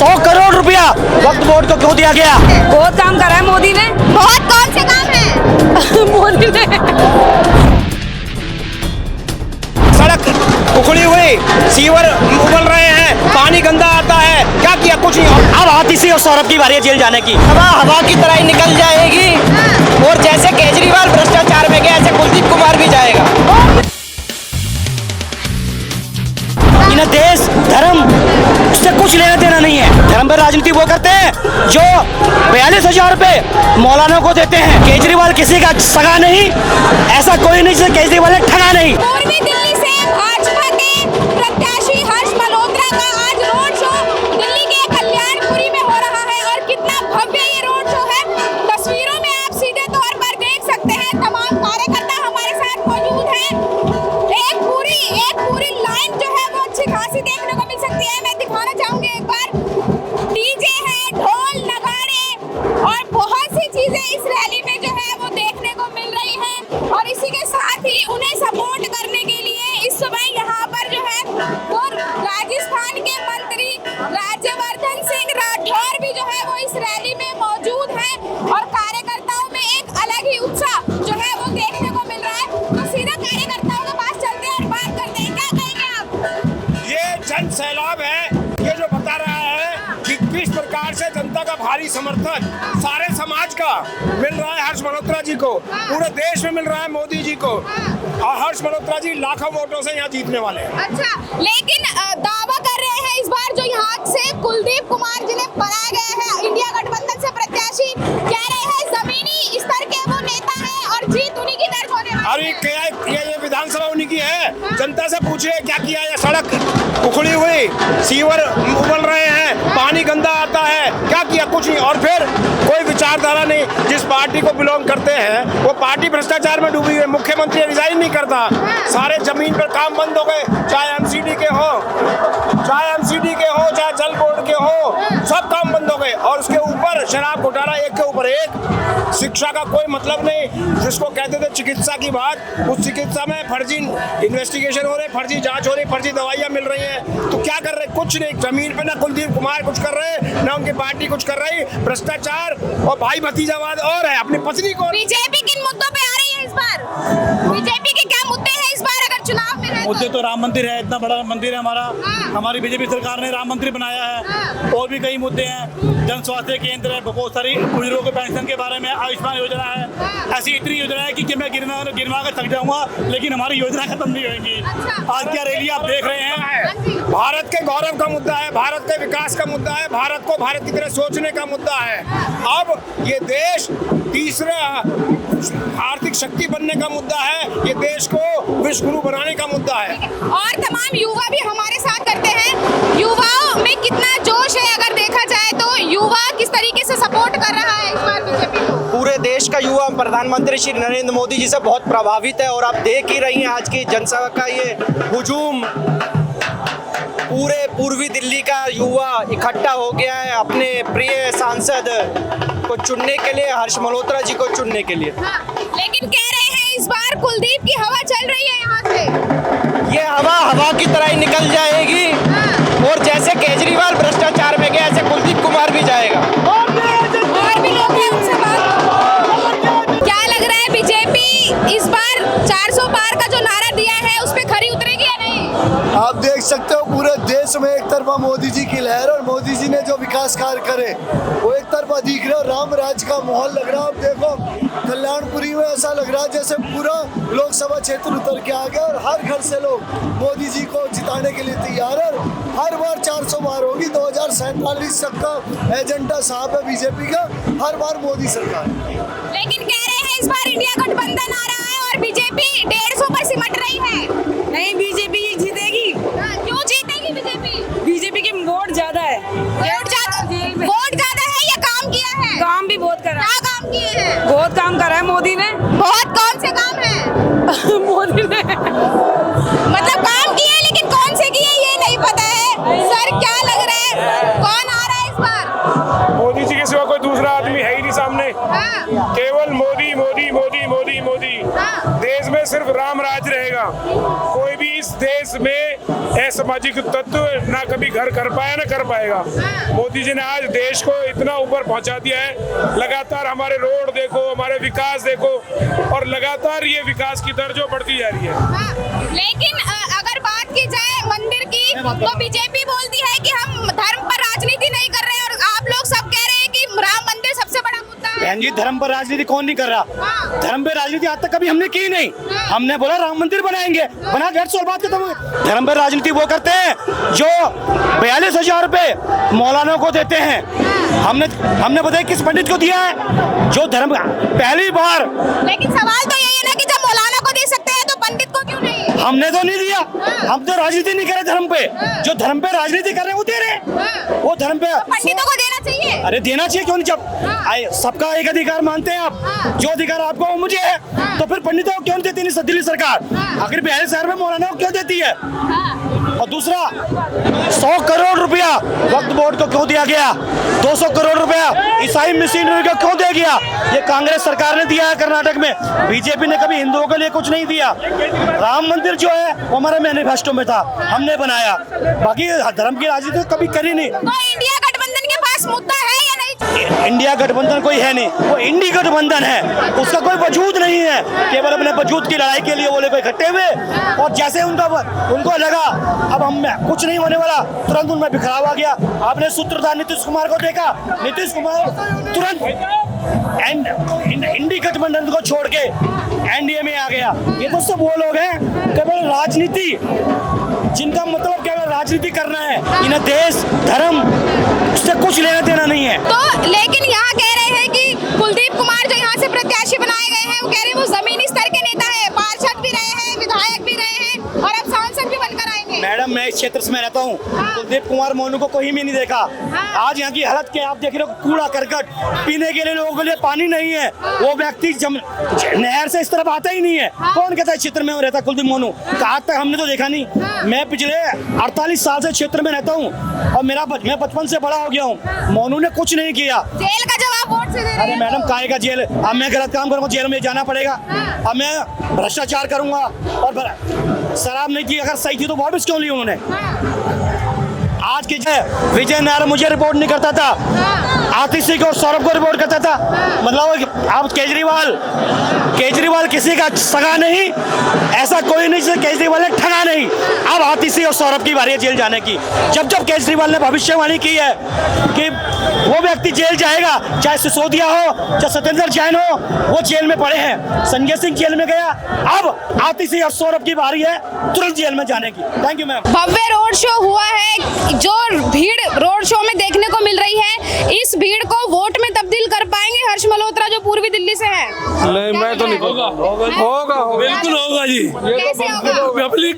100 करोड़ रुपया वक्त बोर्ड को क्यों दिया गया? बहुत काम करा है मोदी ने। बहुत कौन से काम है मोदी ने सड़क उखड़ी हुई, सीवर उबल रहे हैं, पानी गंदा आता है, क्या किया? कुछ नहीं। अब आतिशी और सौरभ की बारी है जेल जाने की। हवा हवा की तरह ही निकल जाएगी और जैसे केजरीवाल भ्रष्टाचार में गया ऐसे कुलदीप कुमार भी जाएगा। इन्हें देश धर्म से कुछ लेना देना नहीं है। धर्म पर राजनीति वो करते हैं जो 42,000 रुपए मौलाना को देते हैं। केजरीवाल किसी का सगा नहीं, ऐसा कोई नहीं जिसे केजरीवाल ने ठगा नहीं। पूर्वी दिल्ली से भाजपा के प्रत्याशी हर्ष मल्होत्रा का आज रोड शो दिल्ली के कल्याणपुरी में हो रहा है और कितना भव्य ये रोड शो है। तस्वीरों में आप सीधे तौर पर देख सकते हैं, तमाम कार्यकर्ता हमारे साथ मौजूद हैं। एक पूरी लाइन जो है वो अच्छी खासी देखने को मिल सकती है। मैं दिखाना चाहूंगी एक बार, डीजे है, ढोल नगाड़े और बहुत सी चीजें इस रैली में जो है वो देखने को मिल रही हैं। और इसी के साथ ही उन्हें सपोर्ट करने के लिए इस समय यहाँ पर जो है वो राजस्थान के मंत्री राज्यवर्धन सिंह राठौर भी जो है वो इस रैली में मौजूद हैं और कार्यकर्ताओं में एक अलग ही उत्साह जो है वो देखने को मिल रहा है। तो सीधा कार्यकर्ताओं के पास चलते हैं और बात करते हैं। क्या कहेंगे आप? ये जन सैलाब है, ये जो बता रहा है कि किस प्रकार से जनता का भारी समर्थन सारे समाज का मिल रहा है हर्ष मल्होत्रा जी को, पूरे देश में मिल रहा है मोदी जी को। और हर्ष मल्होत्रा जी लाखों वोटों से यहाँ जीतने वाले हैं। अच्छा, लेकिन दावा कर रहे हैं इस बार जो यहाँ से कुलदीप कुमार जिन्हें बनाया गया है इंडिया गठबंधन से प्रत्याशी, कह रहे हैं जमीनी स्तर के वो नेता हैं और जीत उन्हीं की दर्ज होने वाली अरे क्या ये विधानसभा उन्हीं की है? जनता से पूछिए क्या किया है। सड़क उखड़ी हुई, सीवर उबल रहे हैं, पानी गंदा आता है, क्या किया? कुछ नहीं। और फिर कोई विचारधारा नहीं। जिस पार्टी को बिलोंग करते हैं वो पार्टी भ्रष्टाचार में डूबी है। मुख्यमंत्री रिजाइन नहीं करता, सारे जमीन पर काम बंद हो गए, चाहे एमसीडी के हो, चाहे जल बोर्ड के हो, सब काम बंद हो गए। और उसके ऊपर शराब घोटाला एक के ऊपर एक, शिक्षा का कोई मतलब नहीं। जिसको कहते थे चिकित्सा की बात, उस चिकित्सा में फर्जी इन्वेस्टिगेशन हो रहे, फर्जी जांच हो रही, फर्जी दवाइयां मिल रही हैं। तो क्या कर रहे? कुछ नहीं। जमीन पे ना कुलदीप कुमार कुछ कर रहे, ना उनकी पार्टी कुछ कर रही। भ्रष्टाचार और भाई भतीजावाद और है। अपनी पत्नी को बीजेपी किन मुद्दों पे आ रही है इस बार? बीजेपी के क्या मुद्दे हैं इस बार अगर चुनाव में रहे? मुद्दे तो राम मंदिर है, इतना बड़ा मंदिर है हमारा। हमारी बीजेपी सरकार ने राम मंदिर बनाया है। और भी कई मुद्दे हैं, जन स्वास्थ्य केंद्र है, बहुत सारी बुजुर्गों के पेंशन के बारे में, आयुष्मान योजना है। ऐसी इतनी योजना है कि मैं गिनवा कर थक जाऊंगा, लेकिन हमारी योजना खत्म नहीं होगी। आज क्या रैली आप देख रहे हैं? भारत के गौरव का मुद्दा है, भारत के विकास का मुद्दा है, भारत को भारत की तरह सोचने का मुद्दा है। अब ये देश तीसरा आर्थिक शक्ति बनने का मुद्दा है, ये देश को विश्व गुरु बनाने का मुद्दा है। और तमाम युवा भी हमारे साथ करते हैं। युवाओं में कितना जोश है अगर देखा जाए तो? युवा किस तरीके से सपोर्ट कर रहा है इस बार बीजेपी को? पूरे देश का युवा प्रधानमंत्री श्री नरेंद्र मोदी जी से बहुत प्रभावित है और आप देख ही रही हैं आज की जनसभा का ये हुजूम। पूरे पूर्वी दिल्ली का युवा इकट्ठा हो गया है अपने प्रिय सांसद को चुनने के लिए, हर्ष मल्होत्रा जी को चुनने के लिए। लेकिन कह रहे हैं इस बार कुलदीप की हवा चल रही है यहाँ से। ये हवा हवा की तरह ही निकल जाएगी और जैसे केजरीवाल भ्रष्टाचार में गया ऐसे कुलदीप कुमार भी जाएगा। और भी लोग हैं, उनसे बात। क्या लग रहा है बीजेपी इस बार 400 पार का जो नारा दिया है उस पे खरी उतरेगी या नहीं? आप देख सकते हो पूरे देश में एक तरफा मोदी जी की लहर और मोदी जी ने जो विकास कार्य करे वो एक तरफा दिख रहा है। राम राज का माहौल लग रहा है। आप देखो कल्याणपुरी में ऐसा लग रहा है जैसे पूरा लोकसभा क्षेत्र उतर के आ गया और हर घर से लोग मोदी जी को जिताने के लिए तैयार है। हर बार 400 बार होगी। 2047 तक का एजेंडा साहब है बीजेपी का, हर बार मोदी सरकार। लेकिन कह रहे हैं इस बार इंडिया गठबंधन आ रहा है और बीजेपी 150 पर सिमट रही है। नहीं, बीजेपी ही जीतेगी। क्यों जीतेगी बीजेपी? बीजेपी की वोट ज्यादा है। वोट ज्यादा है या काम किया है? काम भी बहुत करा। क्या काम किए हैं? बहुत काम करा है मोदी ने। बहुत कौन से काम है? मोदी ने मतलब काम किए लेकिन कौन से किए ये नहीं पता है। सर क्या लग रहा है कौन आ रहा है इस बार? मोदी जी के सिवा कोई दूसरा आदमी है ही नहीं सामने। केवल मोदी मोदी मोदी मोदी मोदी। देश में सिर्फ राम राज रहेगा। कोई भी इस देश में असामाजिक तत्व ना कभी घर कर पाया ना कर पाएगा। मोदी जी ने आज देश को इतना ऊपर पहुंचा दिया है। लगातार हमारे रोड देखो, हमारे विकास देखो, और लगातार ये विकास की दर जो बढ़ती जा रही है। लेकिन अगर बात की जाए मंदिर की तो बीजेपी बोलती है कि हम धर्म पर राजनीति नहीं कर रहे, और आप लोग सब कह रहे हैं कि राम मंदिर सबसे बड़ा मुद्दा है। बहन जी, धर्म पर राजनीति कौन नहीं कर रहा? धर्म पे राजनीति आज तक कभी हमने की नहीं। हमने बोला राम मंदिर बनाएंगे, बना डेढ़ सौ बात खत्म हो गई। धर्म पर राजनीति वो करते हैं जो 42,000 रुपए मौलाना को देते हैं। हमने बताया किस पंडित को दिया है? जो धर्म पहली बार। लेकिन सवाल तो यही है ना कि जब मौलाना को दे सकते हैं तो पंडित को क्यों नहीं? हमने तो नहीं दिया। हम तो राजनीति नहीं कर रहे धर्म पे। जो धर्म पे राजनीति कर रहे हैं वो दे रहे हैं। वो धर्म पे पंडितों को देना चाहिए। अरे देना चाहिए, क्यों नहीं? जब सबका एक अधिकार मानते हैं आप, जो अधिकार आपको वो मुझे है, तो फिर पंडितों को क्यों देती नहीं दिल्ली सरकार? आखिर 42 शहर में मौलाना को क्यों देती है? और दूसरा, 100 करोड़ रुपया वक्फ बोर्ड को क्यों दिया गया? 200 करोड़ रुपया ईसाई मिशनरी को क्यों दिया गया? ये कांग्रेस सरकार ने दिया है कर्नाटक में। बीजेपी ने कभी हिंदुओं के लिए कुछ नहीं दिया। राम मंदिर जो है वो हमारे मैनिफेस्टो में था, हमने बनाया। बाकी धर्म की राजनीति तो कभी करी नहीं। तो इंडिया गठबंधन के पास मुद्दा है या नहीं? इंडिया गठबंधन कोई है नहीं, वो इंडी गठबंधन है। उसका कोई वजूद नहीं है। केवल अपने वजूद की लड़ाई के लिए वो लोग इकट्ठे हुए, और जैसे उनको लगा अब हम कुछ नहीं होने वाला, तुरंत उनमें बिखराव आ गया। आपने सूत्रधार नीतीश कुमार को देखा, नीतीश कुमार तुरंत इंडी गठबंधन को छोड़ के एनडीए में आ गया। ये तो सब वो लोग हैं केवल राजनीति, जिनका मतलब केवल राजनीति करना है। इन्हें देश धर्म उससे कुछ लेना देना नहीं है। तो लेकिन यहाँ कह रहे हैं कि कुलदीप कुमार जो यहाँ से प्रत्याशी बनाए गए हैं, वो कह रहे हैं वो जमीनी स्तर के नेता है, पार्षद भी रहे हैं, विधायक भी रहे हैं, और अब सांसद भी बनकर आएंगे। मैडम, मैं इस क्षेत्र में रहता हूँ। कुलदीप कुमार मोनू को कोई भी नहीं देखा। आज यहाँ की हालत क्या आप देख रहे हो? कूड़ा करकट, पीने के लिए लोगों के लिए पानी नहीं है। वो व्यक्ति नहर से इस तरफ आता ही नहीं है। कौन कहता है क्षेत्र में रहता कुलदीप मोनू? आज तक हमने तो देखा नहीं। मैं पिछले 48 साल से क्षेत्र में रहता हूँ, और मैं बचपन से बड़ा हो गया हूँ। मोनू ने कुछ नहीं किया। जेल का जवाब वोट से दे रहे हैं। अरे मैडम, काहे का जेल? अब मैं गलत काम करूँगा जेल में जाना पड़ेगा। अब मैं भ्रष्टाचार करूंगा और शराब नहीं की, अगर सही थी तो वापस क्यों ली उन्होंने? आज की विजय नायर मुझे रिपोर्ट नहीं करता था, आतिशी को, सौरभ को रिपोर्ट करता था। मतलब आप केजरीवाल किसी का सगा नहीं, ऐसा कोई नहीं जिसे केजरीवाल ने ठगा नहीं। अब आतिशी और सौरभ की बारी है जेल जाने की। जब केजरीवाल ने भविष्यवाणी की है कि वो व्यक्ति जेल जाएगा, चाहे सिसोदिया हो, चाहे सत्येंद्र जैन हो, वो जेल में पड़े हैं। संजय सिंह जेल में गया, अब आतिशी और सौरभ की बारी है तुरंत जेल में जाने की। Thank you ma'am. Bhavya road show हुआ है, जो भीड़ रोड शो में देखने को मिल रही है, इस भीड़ को वोट में तब्दील कर पाएंगे हर्ष मल्होत्रा जो पूर्वी दिल्ली से है? नहीं, मैं तो नहीं होगा बिल्कुल होगा जी। कैसे होगा? पब्लिक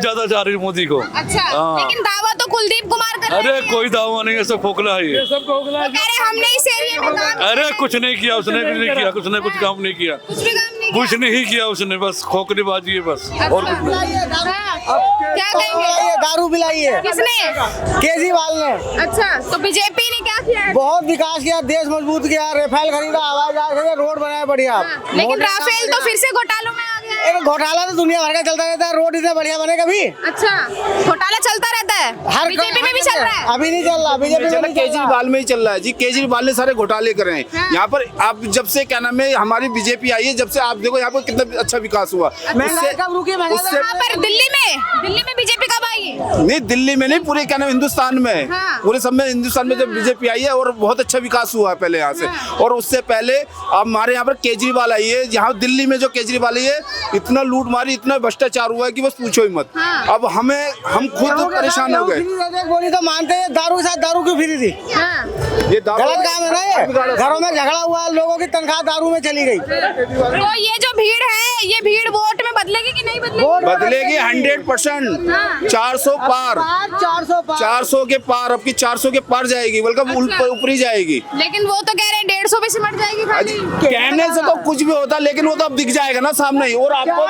ज्यादा चाह रही है मोदी को। अच्छा, लेकिन दावा तो कुलदीप कुमार कर रहे अरे हैं। कोई दावा नहीं है, सब खोखला है ये। सब खोखला है। कह रहे हमने इस एरिया में काम अरे कुछ नहीं किया उसने, कुछ नहीं किया, उसने कुछ काम नहीं किया, कुछ भी काम नहीं कुछ नहीं किया उसने, बस खोखलीबाजी है बस, और कुछ नहीं। क्या कहेंगे? दारू पिलाई है किसने? केजरीवाल ने। अच्छा, तो बीजेपी ने क्या किया है? बहुत विकास किया, देश मजबूत किया, राफेल खरीदा, हवाई जहाज, रोड बनाया बढ़िया। लेकिन राफेल तो फिर से घोटालों में आ गया है। एक घोटाला तो दुनिया भर का चलता रहता है, रोड इतने बढ़िया बने कभी। अच्छा, घोटाला चलता रहता है, बीजेपी में भी चल रहा है। अभी नहीं चल रहा, बीजेपी में नहीं चल रहा। केजरीवाल में ही चल रहा है जी। केजरीवाल ने सारे घोटाले करे हैं यहाँ पर। आप जब से क्या नाम है हमारी बीजेपी आई है, जब से आप देखो यहाँ पर कितना अच्छा विकास हुआ। महंगाई कब रुकी? यहाँ पर दिल्ली में बीजेपी कब आई है? नहीं, दिल्ली में नहीं, पूरे क्या नाम हिंदुस्तान में, पूरे सब में हिंदुस्तान में जब बीजेपी आई है, और बहुत अच्छा विकास हुआ है पहले यहाँ से। और उससे पहले अब हमारे यहाँ पर केजरीवाल आई है। यहाँ दिल्ली में जो केजरीवाल आई है, इतना लूट मारी, इतना भ्रष्टाचार हुआ है कि बस पूछो ही मत। अब हम खुद परेशान हो गए। बोली तो मानते हैं, दारू के साथ दारू क्यों फ्री थी? ये गलत काम है ना ये। घरों में झगड़ा हुआ, लोगों की तनख्वाह दारू में चली गई। तो ये जो भीड़ है, ये भीड़ वोट में बदलेगी कि नहीं बदलेगी? बदलेगी 100%। 400 पार 400 के पार, अब की 400 के पार जाएगी, बल्कि ऊपरी जाएगी। लेकिन वो तो कह रहे हैं 150 पे सिमट जाएगी खाली। कहने से तो कुछ भी होता, लेकिन वो तो अब दिख जाएगा ना सामने ही। और आपको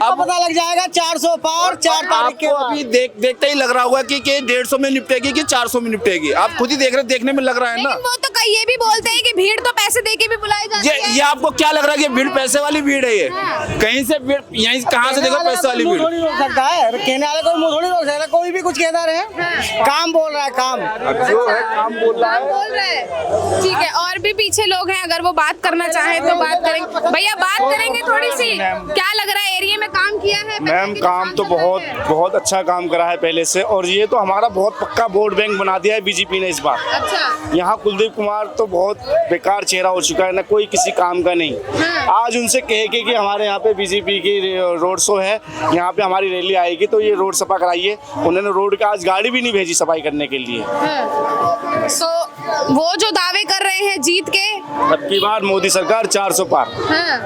अब पता लग जाएगा 400 पार 4 तारीख के आपको अभी देखते ही लग रहा होगा कि 150 में निपटेगी कि 400 में निपटेगी। आप खुद ही देख रहे, देखने में लग रहा है ना। लेकिन वो तो कई ये भी बोलते हैं कि भीड़ तो पैसे दे के भी बुलाई जाती है। ये आपको क्या लग रहा है कि भीड़ पैसे वाली भीड़ है? ये कहीं से भीड़, यहीं कहाँ से देखो पैसे वाली भीड़? थोड़ी रोक सकता है, कहने वाले कोई मुंह थोड़ी रोक सकता है, कोई भी कुछ कहता रहे। काम बोल रहा है, काम जो है काम बोल रहा है। बोल रहे हैं, ठीक है। और भी पीछे लोग हैं, अगर वो बात करना चाहें तो बात करेंगे। भैया बात करेंगे थोड़ी सी, क्या लग रहा है एरिया में काम किया है? मैम काम तो बहुत अच्छा काम करा है पहले से, और ये तो हमारा बहुत पक्का वोट बैंक बना दिया है बीजेपी ने इस बार। अच्छा। यहाँ कुलदीप कुमार तो बहुत बेकार चेहरा हो चुका है ना, कोई किसी काम का नहीं। आज उनसे कहे कि हमारे यहाँ पे बीजेपी की रोड शो है, यहाँ पे हमारी रैली आएगी तो ये रोड सफा कराइए। उन्होंने रोड का आज गाड़ी भी नहीं भेजी सफाई करने के लिए। सो वो जो दावे कर रहे हैं जीत के, अब की बार मोदी सरकार 400 पार।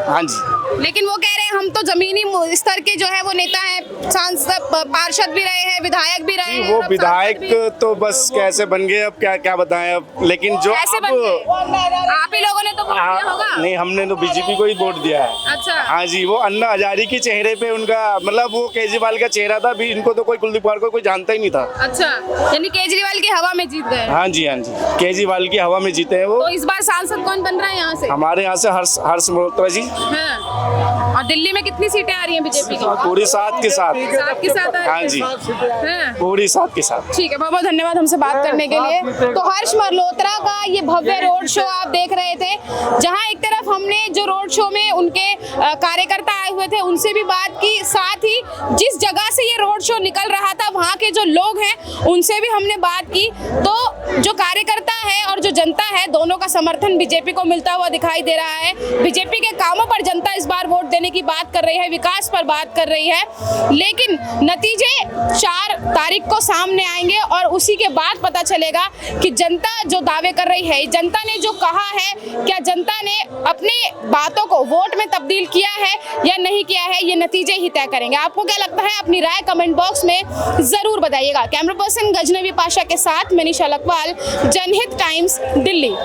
हाँ जी। लेकिन वो कह रहे हैं हम तो जमीनी स्तर के जो है वो नेता हैं, सांसद पार्षद भी रहे हैं, विधायक भी रहे हैं। वो विधायक तो बस कैसे बन गए, अब क्या बताएं अब। लेकिन जो कैसे बन गए? आप ही लोगों ने तो वोट दिया होगा। नहीं, हमने तो बीजेपी को ही वोट दिया है। अच्छा। हाँ जी, वो अन्ना हजारी के चेहरे पे उनका, मतलब वो केजरीवाल का चेहरा था भी, इनको तो कोई कुलदीप कुमार को कोई जानता ही नहीं था। अच्छा, यानी केजरीवाल की हवा में जीत गए। हाँ जी, केजरीवाल की हवा में जीते हैं वो। तो इस बार सांसद कौन बन रहा है यहाँ से? हमारे यहाँ से हर्ष मल्होत्रा जी। और दिल्ली में कितनी सीटें आ रही हैं बीजेपी की? पूरी 7 के साथ। 7 के साथ? हाँ जी, पूरी 7 के साथ। ठीक है, बहुत बहुत धन्यवाद हमसे बात करने के लिए। तो हर्ष मल्होत्रा का ये भव्य रोड शो आप देख रहे थे, जहां एक तरफ हमने जो रोड शो में उनके कार्यकर्ता आए हुए थे उनसे भी बात की, साथ ही जिस जगह से ये रोड शो निकल रहा था वहां के जो लोग हैं उनसे भी हमने बात की। तो जो कार्यकर्ता है और जो जनता है, दोनों का समर्थन बीजेपी को मिलता हुआ दिखाई दे रहा है। बीजेपी के कामों पर जनता इस बार वोट देने की बात कर रही है, विकास पर बात कर रही है, लेकिन नतीजे 4 तारीख को सामने आएंगे और उसी के बाद पता चलेगा कि जनता जो दावे कर रही है, जनता ने जो कहा है, क्या जनता ने अपनी बातों को वोट में तब्दील किया है या नहीं किया है, ये नतीजे ही तय करेंगे। आपको क्या लगता है? अपनी राय कमेंट बॉक्स में जरूर बताइएगा। कैमरा पर्सन गजनवी पाशा के साथ मनीषा लखवाल, जनहित टाइम्स, दिल्ली।